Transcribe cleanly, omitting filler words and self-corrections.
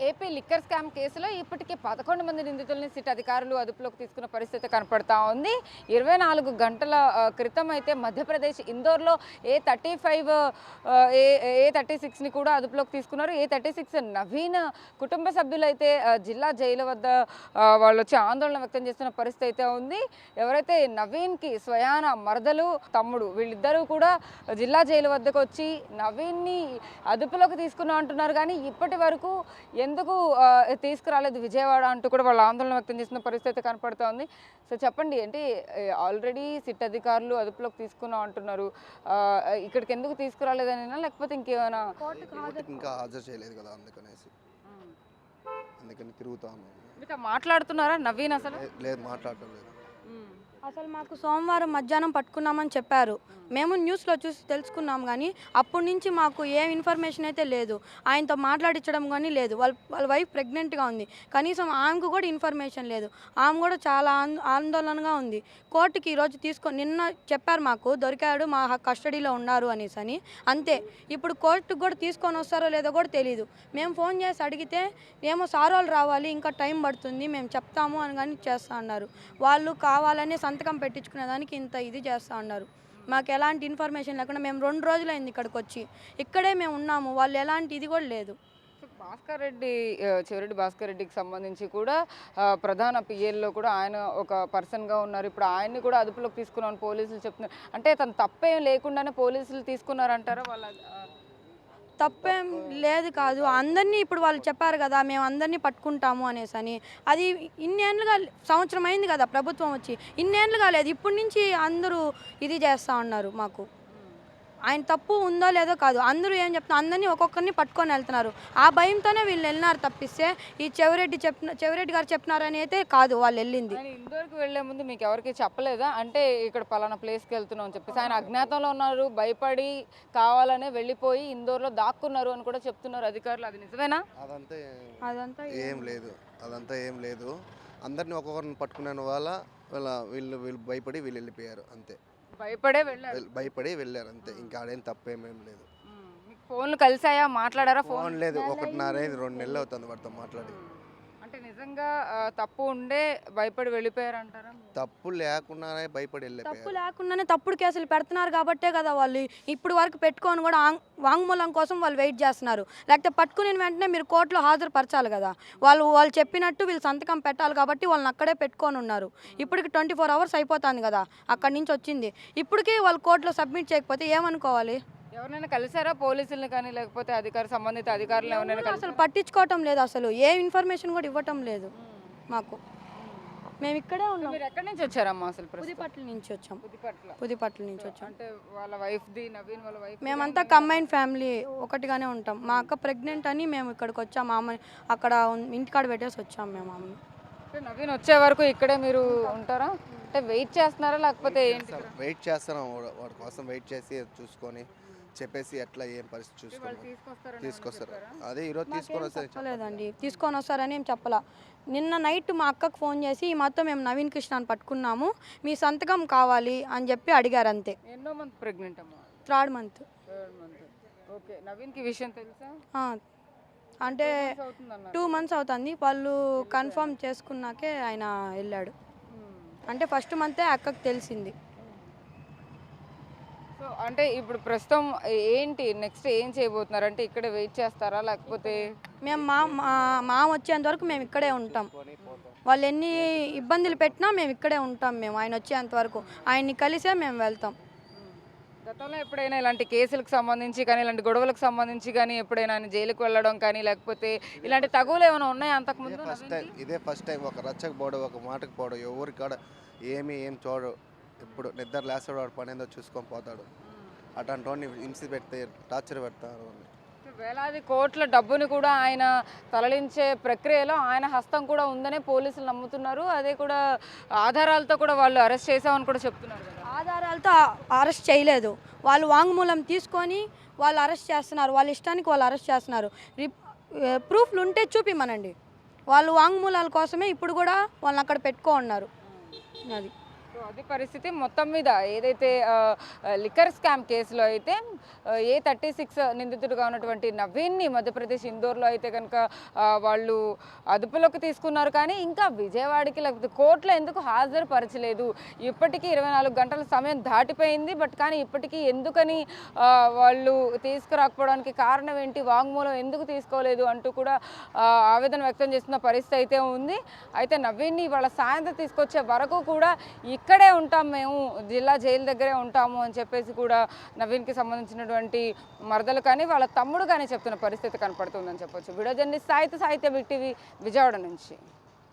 AP liquor scam కేసులో ఇప్పటికే 11 మంది నిందితుల్ని సిట్ అధికారులు అదుపులోకి తీసుకున్న పరిస్థితి కనపడతా ఉంది. 24 గంటల క్రితం అయితే మధ్యప్రదేశ్ ఇందోర్లో ఏ36ని కూడా అదుపులోకి తీసుకున్నారు. ఏ36 నవీన్ కుటుంబ సభ్యులైతే జిల్లా జైలు వద్ద వాళ్ళు వచ్చి ఆందోళన వ్యక్తం చేస్తున్న పరిస్థితి అయితే ఉంది. ఎవరైతే నవీన్కి స్వయాన మరదలు తమ్ముడు వీళ్ళిద్దరూ కూడా జిల్లా జైలు వద్దకు వచ్చి నవీన్ని అదుపులోకి తీసుకున్నాం అంటున్నారు. కానీ ఇప్పటి వరకు ఎందుకు తీసుకురాలేదు విజయవాడ అంటూ కూడా వాళ్ళు ఆందోళన వ్యక్తం చేసిన పరిస్థితి కనపడుతోంది. సో చెప్పండి, అంటే ఆల్రెడీ సిట్ అధికారులు అదుపులోకి తీసుకున్నాం అంటున్నారు, ఇక్కడికి ఎందుకు తీసుకురాలేదనినా లేకపోతే ఇంకేమైనా ఇంకా హాజరు చేయలేదు కదా, అందుకని తిరుగుతాను. మీతో మాట్లాడుతున్నారా నవీన్? అసలు లేదు, మాట్లాడటం లేదు. అసలు మాకు సోమవారం మధ్యాహ్నం పట్టుకున్నామని చెప్పారు. మేము న్యూస్లో చూసి తెలుసుకున్నాం, కానీ అప్పటి నుంచి మాకు ఏం ఇన్ఫర్మేషన్ అయితే లేదు. ఆయనతో మాట్లాడించడం కానీ లేదు. వాళ్ళ వైఫ్ ప్రెగ్నెంట్గా ఉంది, కనీసం ఆమెకు కూడా ఇన్ఫర్మేషన్ లేదు. ఆమె కూడా చాలా ఆందోళనగా ఉంది. కోర్టుకి ఈరోజు నిన్న చెప్పారు మాకు దొరికాడు, మా కస్టడీలో ఉన్నారు అని. అంతే. ఇప్పుడు కోర్టుకు కూడా తీసుకొని వస్తారో లేదో కూడా తెలియదు. మేము ఫోన్ చేసి అడిగితే ఏమో సార్ వాళ్ళు రావాలి, ఇంకా టైం పడుతుంది, మేము చెప్తాము అని కానీ చేస్తా అన్నారు. వాళ్ళు కావాలని సంతకం పెట్టించుకునేదానికి ఇంత ఇది చేస్తూ ఉన్నారు. మాకు ఎలాంటి ఇన్ఫర్మేషన్ లేకుండా మేము 2 రోజులైంది ఇక్కడికి వచ్చి. ఇక్కడే మేము ఉన్నాము, వాళ్ళు ఎలాంటి ఇది కూడా లేదు. చెవిరెడ్డి భాస్కర్ రెడ్డికి సంబంధించి కూడా ప్రధాన పిఎల్లో కూడా ఆయన ఒక పర్సన్గా ఉన్నారు. ఇప్పుడు ఆయన్ని కూడా అదుపులోకి తీసుకున్నామని పోలీసులు చెప్తున్నారు. అంటే తను తప్పేం లేకుండానే పోలీసులు తీసుకున్నారంటారా? వాళ్ళ తప్పేం లేదు కాదు, అందరినీ ఇప్పుడు వాళ్ళు చెప్పారు కదా మేము అందరినీ పట్టుకుంటాము అని. అది ఇన్నేళ్ళుగా సంవత్సరం అయింది కదా ప్రభుత్వం వచ్చి, ఇన్నేళ్ళుగా లేదు. ఇప్పటి నుంచి అందరూ ఇది చేస్తూ ఉన్నారు. మాకు ఆయన తప్పు ఉందో లేదో కాదు, అందరూ ఏం చెప్తున్నారు, అందరినీ ఒక్కొక్కరిని పట్టుకొని వెళ్తున్నారు. ఆ భయంతోనే వీళ్ళు వెళ్ళినారు తప్పిస్తే ఈ చెవిరెడ్డి గారు చెప్పినారని అయితే కాదు వాళ్ళు వెళ్ళింది. ఇందోర్కి వెళ్లే ముందు మీకు ఎవరికి చెప్పలేదా? అంటే ఇక్కడ పలానా ప్లేస్కి వెళ్తున్నాం అని చెప్పేసి ఆయన అజ్ఞాతంలో ఉన్నారు, భయపడి కావాలనే వెళ్ళిపోయి ఇందోర్లో దాక్కున్నారు అని కూడా చెప్తున్నారు అధికారులు. అది నిజమేనా? అదంతా ఏం లేదు. అందరినీ ఒక్కొక్కరిని పట్టుకునే వీళ్ళు భయపడి వీళ్ళు వెళ్ళిపోయారు అంతే. భయపడి వెళ్ళారు అంతే. ఇంకా ఆడేం తప్పేమేం లేదు. ఫోన్లు కలిసాయా, మాట్లాడారా? ఫోన్ లేదు. 1.5-2 నెలలు అవుతుంది వాడితో మాట్లాడి. అంటే నిజంగా తప్పు ఉండే భయపడి వెళ్ళిపోయారంటారా? తప్పు లేకుండానే భయపడి వెళ్ళిపోయారు. తప్పు లేకుండానే తప్పుడు కేసులు పెడుతున్నారు కాబట్టే కదా వాళ్ళు ఇప్పుడు వరకు పెట్టుకొని కూడా వాంగ్మూలం కోసం వాళ్ళు వెయిట్ చేస్తున్నారు. లేకపోతే పట్టుకుని వెంటనే మీరు కోర్టులో హాజరుపరచాలి కదా. వాళ్ళు చెప్పినట్టు వీళ్ళు సంతకం పెట్టాలి కాబట్టి వాళ్ళని అక్కడే పెట్టుకొని ఉన్నారు. ఇప్పటికి 24 hours అయిపోతుంది కదా అక్కడి నుంచి వచ్చింది. ఇప్పటికీ వాళ్ళు కోర్టులో సబ్మిట్ చేయకపోతే ఏమనుకోవాలి? ఎవరైనా కలిసారా పోలీసులను కానీ లేకపోతే సంబంధిత అధికారులు ఎవరైనా? అసలు పట్టించుకోవటం లేదు, అసలు ఏ ఇన్ఫర్మేషన్ కూడా ఇవ్వటం లేదు మాకు. మేము ఇక్కడే ఉన్నాం. మీరు ఎక్కడి నుంచి వచ్చారమ్మా? అసలు పుదిపట్ల నుంచి వచ్చాం. అంటే వాళ్ళ వైఫ్ది, నవీన్ వాళ్ళ వైఫ్, మేమంతా కంబైన్ ఫ్యామిలీ ఒకటిగానే ఉంటాం. మా అక్క ప్రెగ్నెంట్ అని మేము ఇక్కడికి వచ్చాం. మా అమ్మ అక్కడ ఇంటికాడ పెట్టేసి వచ్చాం మేము. అమ్మ నవీన్ వచ్చే వరకు ఇక్కడే మీరు ఉంటారా? అంటే వెయిట్ చేస్తున్నారా లేకపోతే ఏంటి? వెయిట్ చేస్తున్నాం, వాడి కోసం వెయిట్ చేసి చూసుకొని చెప్పేసి ఎట్లా ఏం పరిస్థితి చూసుకొని తీసుకొస్తారు. అదే ఈరోజు తీసుకొని వస్తారని ఏం చెప్పలా. నిన్న నైట్ మా అక్కకు ఫోన్ చేసి ఈ మొత్తం మేము నవీన్ కృష్ణని పట్టుకున్నాము, మీ సంతకం కావాలి అని చెప్పి అడిగారు అంతే. ఎన్నో మంత్ ప్రెగ్నెంట్ అమ్మా? 3rd month. ఓకే. నవీన్కి విషయం తెలుసా? అంటే 2 months అవుతుంది. వాళ్ళు కన్ఫర్మ్ చేసుకున్నాకే ఆయన వెళ్ళాడు. అంటే ఫస్ట్ మంతే అక్కకు తెలిసింది. సో అంటే ఇప్పుడు ప్రస్తుతం ఏంటి నెక్స్ట్ ఏం చేయబోతున్నారు? అంటే ఇక్కడే వెయిట్ చేస్తారా లేకపోతే? మేము మా వచ్చేంత వరకు మేము ఇక్కడే ఉంటాం. వాళ్ళు ఎన్ని ఇబ్బందులు పెట్టినా మేము ఇక్కడే ఉంటాం. మేము ఆయన వచ్చేంత వరకు ఆయన్ని కలిసే మేము వెళ్తాం. గతంలో ఎప్పుడైనా ఇలాంటి కేసులకు సంబంధించి కానీ ఇలాంటి గొడవలకు సంబంధించి కానీ ఎప్పుడైనా ఆయన జైలుకు వెళ్ళడం కానీ లేకపోతే ఇలాంటి తగువులు ఏమైనా ఉన్నాయా అంతకుముందు? ఇదే ఫస్ట్ టైం. ఒక రచ్చకు పోవడం, ఒక మాటకు పోవడం, ఎవరి కాడ ఏం చూడడు. ఇప్పుడు నిద్ర లేస్తాడు, వాడు పని ఏందో చూసుకొని పోతాడు. అట్లాంటి వాడిని హింస పెడితే టార్చర్ పెడతారు. వేలాది కోట్ల డబ్బుని కూడా ఆయన తరలించే ప్రక్రియలో ఆయన హస్తం కూడా ఉందనే పోలీసులు నమ్ముతున్నారు. అదే కూడా ఆధారాలతో కూడా వాళ్ళు అరెస్ట్ చేసామని కూడా చెప్తున్నారు. ఆధారాలతో అరెస్ట్ చేయలేదు, వాళ్ళు వాంగ్మూలం తీసుకొని వాళ్ళు అరెస్ట్ చేస్తున్నారు. వాళ్ళ ఇష్టానికి వాళ్ళు అరెస్ట్ చేస్తున్నారు. ప్రూఫ్లు ఉంటే చూపిమనండి. వాళ్ళు వాంగ్మూలాల కోసమే ఇప్పుడు కూడా వాళ్ళని అక్కడ పెట్టుకో ఉన్నారు. అది సో అది పరిస్థితి మొత్తం మీద ఏదైతే లిక్కర్ స్కామ్ కేసులో అయితే A36 నిందితుడిగా ఉన్నటువంటి నవీన్ని మధ్యప్రదేశ్ ఇందోర్లో అయితే కనుక వాళ్ళు అదుపులోకి తీసుకున్నారు. కానీ ఇంకా విజయవాడకి లేకపోతే కోర్టులో ఎందుకు హాజరుపరచలేదు, ఇప్పటికీ 24 గంటల సమయం దాటిపోయింది. బట్ కానీ ఇప్పటికీ ఎందుకని వాళ్ళు తీసుకురాకపోవడానికి కారణం ఏంటి, వాంగ్మూలం ఎందుకు తీసుకోలేదు అంటూ కూడా ఆవేదన వ్యక్తం చేస్తున్న పరిస్థితి అయితే ఉంది. అయితే నవీన్ని వాళ్ళ సాయంత్రం తీసుకొచ్చే వరకు కూడా ఇక్కడే ఉంటాం, మేము జిల్లా జైలు దగ్గరే ఉంటాము అని చెప్పేసి కూడా నవీన్కి సంబంధించినటువంటి మరదలు కానీ వాళ్ళ తమ్ముడు కానీ చెప్తున్న పరిస్థితి కనపడుతుందని చెప్పొచ్చు. వీడియో జర్నలిస్ట్ సాహిత్య బిగ్ టీవీ విజయవాడ నుంచి.